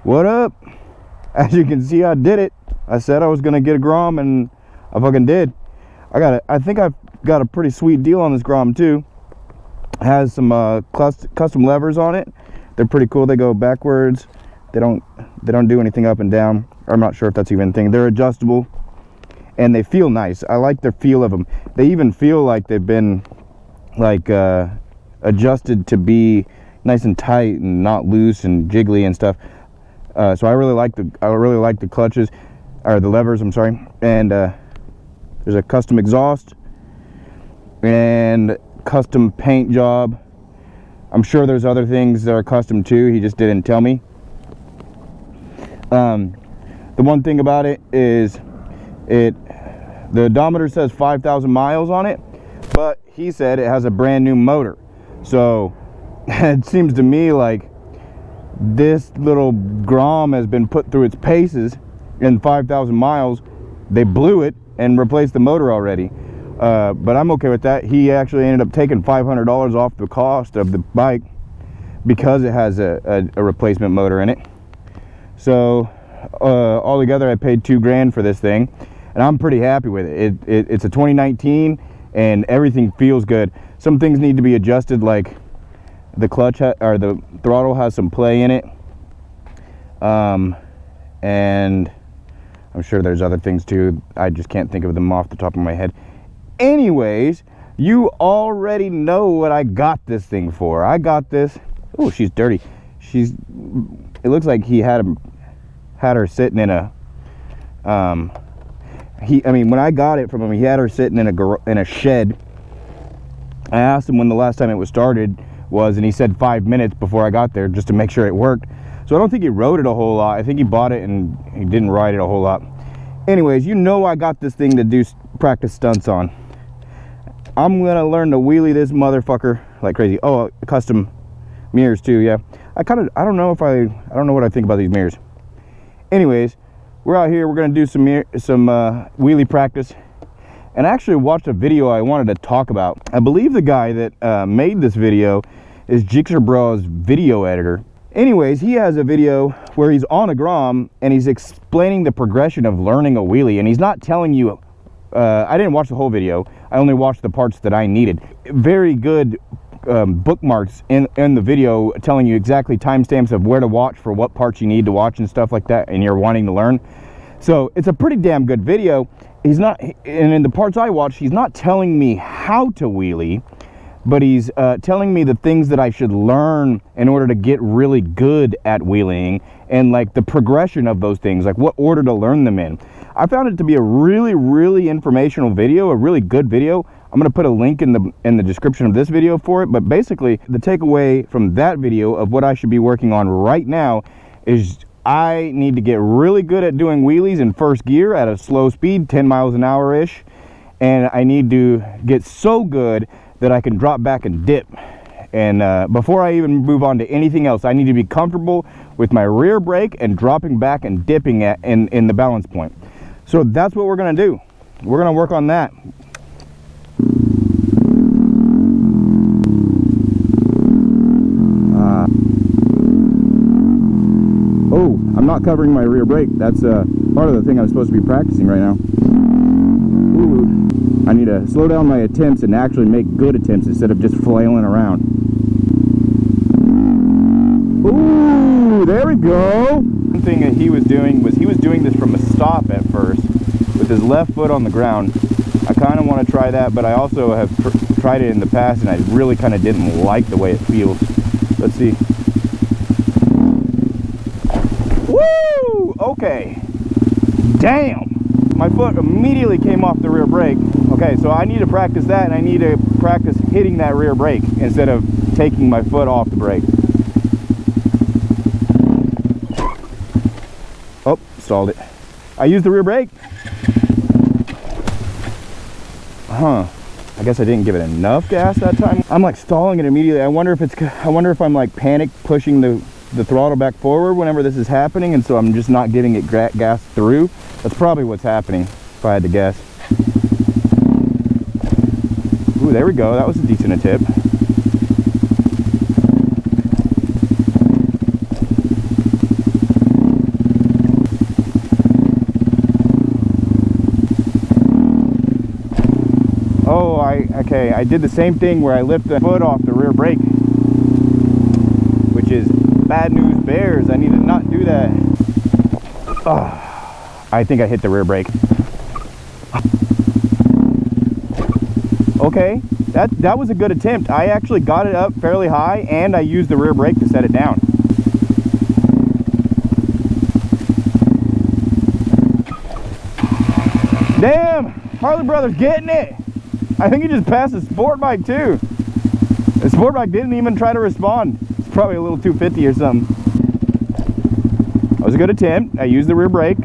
What up? As you can see, I did it. I said I was gonna get a Grom, and I fucking did. I think I've got a pretty sweet deal on this Grom too. It has some custom levers on it. They're pretty cool. They go backwards. They don't do anything up and down. I'm not sure if that's even a thing. They're adjustable, and they feel nice. I like the feel of them. They even feel like they've been like adjusted to be nice and tight and not loose and jiggly and stuff. So I really like the clutches, or the levers, I'm sorry. And there's a custom exhaust and custom paint job. I'm sure there's other things that are custom too. He just didn't tell me. The one thing about it is the odometer says 5,000 miles on it, but he said it has a brand new motor. So it seems to me like this little Grom has been put through its paces. In 5,000 miles they blew it and replaced the motor already. But I'm okay with that. He actually ended up taking $500 off the cost of the bike because it has a replacement motor in it. So altogether I paid $2 grand for this thing, and I'm pretty happy with it. It's a 2019 and everything feels good. Some things need to be adjusted, like the clutch or the throttle has some play in it, and I'm sure there's other things too. I just can't think of them off the top of my head. Anyways, you already know what I got this thing for. I got this. Oh, she's dirty. It looks like he had her sitting in a I mean, when I got it from him, he had her sitting in a shed. I asked him when the last time it was started was, and he said 5 minutes before I got there, just to make sure it worked. So I don't think he rode it a whole lot. I think he bought it and he didn't ride it a whole lot. Anyways, you know I got this thing to do practice stunts on. I'm gonna learn to wheelie this motherfucker like crazy. Oh, custom mirrors too. Yeah, I don't know what I think about these mirrors. Anyways, we're out here. We're gonna do some wheelie practice. And I actually watched a video I wanted to talk about. I believe the guy that made this video is Jigsaw Bro's video editor. Anyways, he has a video where he's on a Grom and he's explaining the progression of learning a wheelie, and he's not telling you, I didn't watch the whole video, I only watched the parts that I needed. Very good bookmarks in the video telling you exactly timestamps of where to watch for what parts you need to watch and stuff like that, and you're wanting to learn. So it's a pretty damn good video. He's not, and in the parts I watched, he's not telling me how to wheelie, but he's telling me the things that I should learn in order to get really good at wheeling, and like the progression of those things, like what order to learn them in. I found it to be a really, really informational video, a really good video. I'm gonna put a link in the description of this video for it, but basically the takeaway from that video of what I should be working on right now is I need to get really good at doing wheelies in first gear at a slow speed, 10 miles an hour-ish, and I need to get so good that I can drop back and dip. And before I even move on to anything else, I need to be comfortable with my rear brake and dropping back and dipping in the balance point. So that's what we're gonna do. We're gonna work on that. Oh, I'm not covering my rear brake. That's part of the thing I'm supposed to be practicing right now. Ooh, I need to slow down my attempts and actually make good attempts instead of just flailing around. Ooh, there we go. One thing that he was doing was he was doing this from a stop at first with his left foot on the ground. I kind of want to try that, but I also have tried it in the past and I really kind of didn't like the way it feels. Let's see. Woo! Okay. Damn! My foot immediately came off the rear brake. Okay, so I need to practice that, and I need to practice hitting that rear brake instead of taking my foot off the brake. Oh, stalled it. I used the rear brake. Huh. I guess I didn't give it enough gas that time. I'm like stalling it immediately. I wonder if I'm like panic pushing the throttle back forward whenever this is happening, and so I'm just not getting it gas through. That's probably what's happening, if I had to guess. Ooh, there we go. That was a decent tip. okay, I did the same thing where I lift the foot off the rear brake, which is bad news bears. I need to not do that. Oh, I think I hit the rear brake. Okay, that was a good attempt. I actually got it up fairly high, and I used the rear brake to set it down. Damn, Harley Brothers getting it. I think he just passed a sport bike too. The sport bike didn't even try to respond. It's probably a little 250 or something. That was a good attempt. I used the rear brake.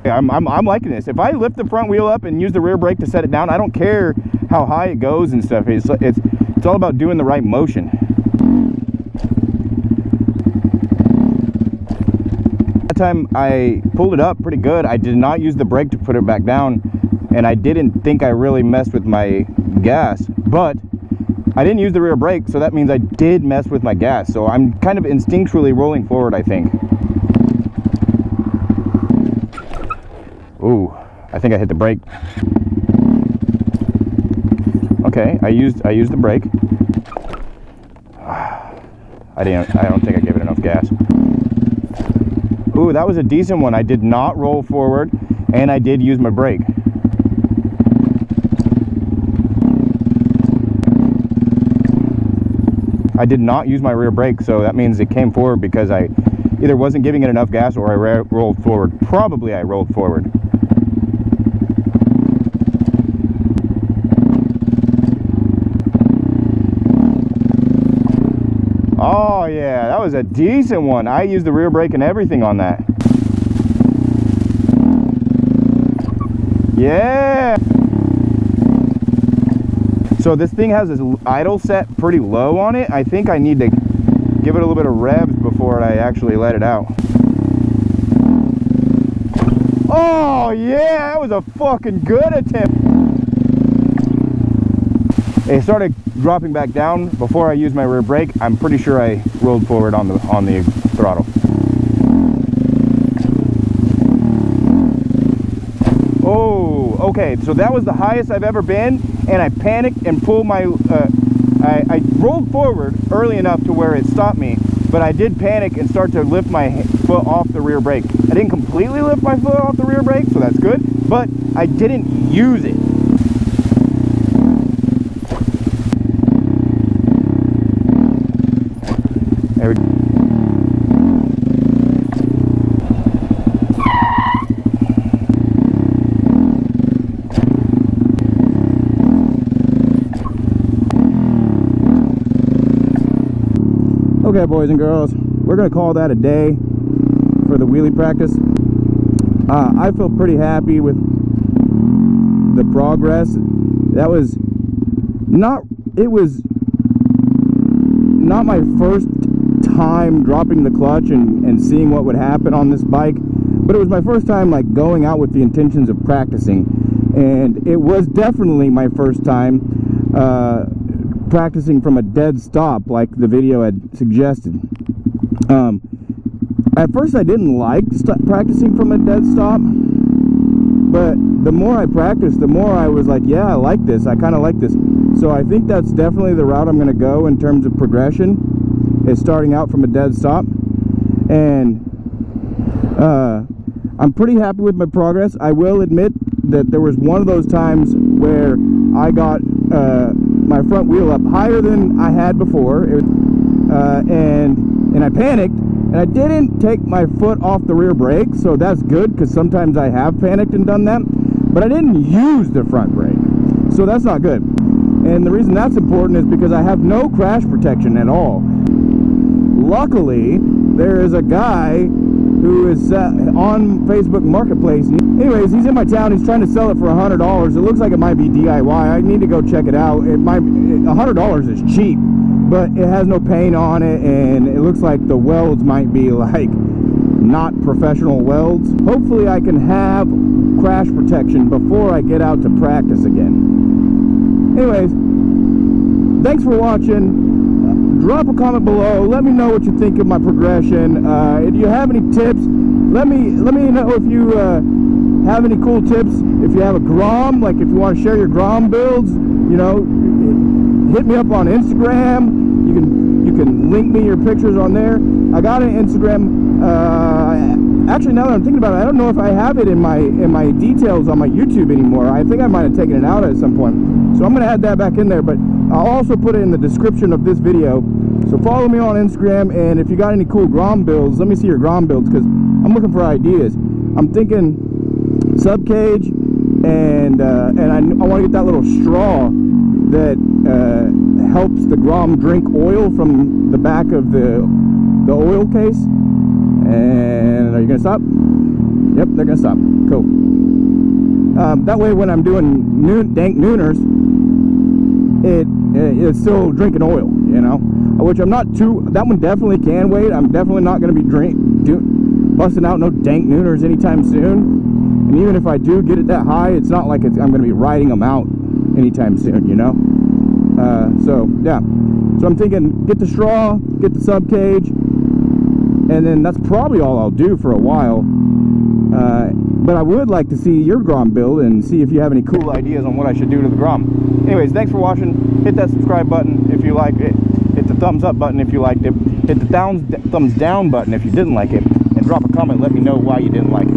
I'm liking this. If I lift the front wheel up and use the rear brake to set it down, I don't care how high it goes and stuff. It's all about doing the right motion. That time I pulled it up pretty good. I did not use the brake to put it back down, and I didn't think I really messed with my gas, but I didn't use the rear brake, so that means I did mess with my gas. So I'm kind of instinctually rolling forward, I think. Ooh, I think I hit the brake. Okay, I used the brake. I don't think I gave it enough gas. Ooh, that was a decent one. I did not roll forward, and I did use my brake. I did not use my rear brake, so that means it came forward because I either wasn't giving it enough gas or I rolled forward. Probably I rolled forward. Oh yeah, that was a decent one. I used the rear brake and everything on that. Yeah. So this thing has this idle set pretty low on it. I think I need to give it a little bit of revs before I actually let it out. Oh yeah, that was a fucking good attempt. It started dropping back down before I used my rear brake. I'm pretty sure I rolled forward on the throttle. Oh, okay. So that was the highest I've ever been, and I panicked and pulled my. I rolled forward early enough to where it stopped me, but I did panic and start to lift my foot off the rear brake. I didn't completely lift my foot off the rear brake, so that's good, but I didn't use it. There we go. Okay, boys and girls, we're gonna call that a day for the wheelie practice. I feel pretty happy with the progress. That was not, it was not my first time dropping the clutch and seeing what would happen on this bike, but it was my first time like going out with the intentions of practicing, and it was definitely my first time practicing from a dead stop like the video had suggested. At first I didn't like practicing from a dead stop, but the more I practiced, the more I was like, yeah, I like this, I kind of like this. So I think that's definitely the route I'm going to go in terms of progression, is starting out from a dead stop. And I'm pretty happy with my progress. I will admit that there was one of those times where I got my front wheel up higher than I had before, and I panicked, and I didn't take my foot off the rear brake, so that's good, because sometimes I have panicked and done that, but I didn't use the front brake, so that's not good. And the reason that's important is because I have no crash protection at all. Luckily, there is a guy who is on Facebook Marketplace. Anyways, he's in my town. He's trying to sell it for $100. It looks like it might be DIY. I need to go check it out. $100 is cheap, but it has no paint on it, and it looks like the welds might be like not professional welds. Hopefully I can have crash protection before I get out to practice again. Anyways, thanks for watching. Drop a comment below. Let me know what you think of my progression. If you have any tips, let me know if you have any cool tips, if you have a Grom, like if you want to share your Grom builds, you know, hit me up on Instagram. You can link me your pictures on there. I got an Instagram. Actually, now that I'm thinking about it, I don't know if I have it in my details on my YouTube anymore. I think I might have taken it out at some point. So I'm going to add that back in there, but I'll also put it in the description of this video. So follow me on Instagram, and if you got any cool Grom builds, let me see your Grom builds, because I'm looking for ideas. I'm thinking sub cage, and I want to get that little straw that helps the Grom drink oil from the back of the oil case. And are you gonna stop? Yep, they're gonna stop. Cool. That way, when I'm doing dank nooners, it's still drinking oil, you know. Which I'm not too. That one definitely can wait. I'm definitely not gonna be busting out no dank nooners anytime soon. And even if I do get it that high, it's not like I'm gonna be riding them out anytime soon, you know. So yeah. So I'm thinking, get the straw, get the sub cage. And then that's probably all I'll do for a while. But I would like to see your Grom build and see if you have any cool ideas on what I should do to the Grom. Anyways, thanks for watching. Hit that subscribe button if you liked it. Hit the thumbs up button if you liked it. Hit the thumbs down button if you didn't like it. And drop a comment, let me know why you didn't like it.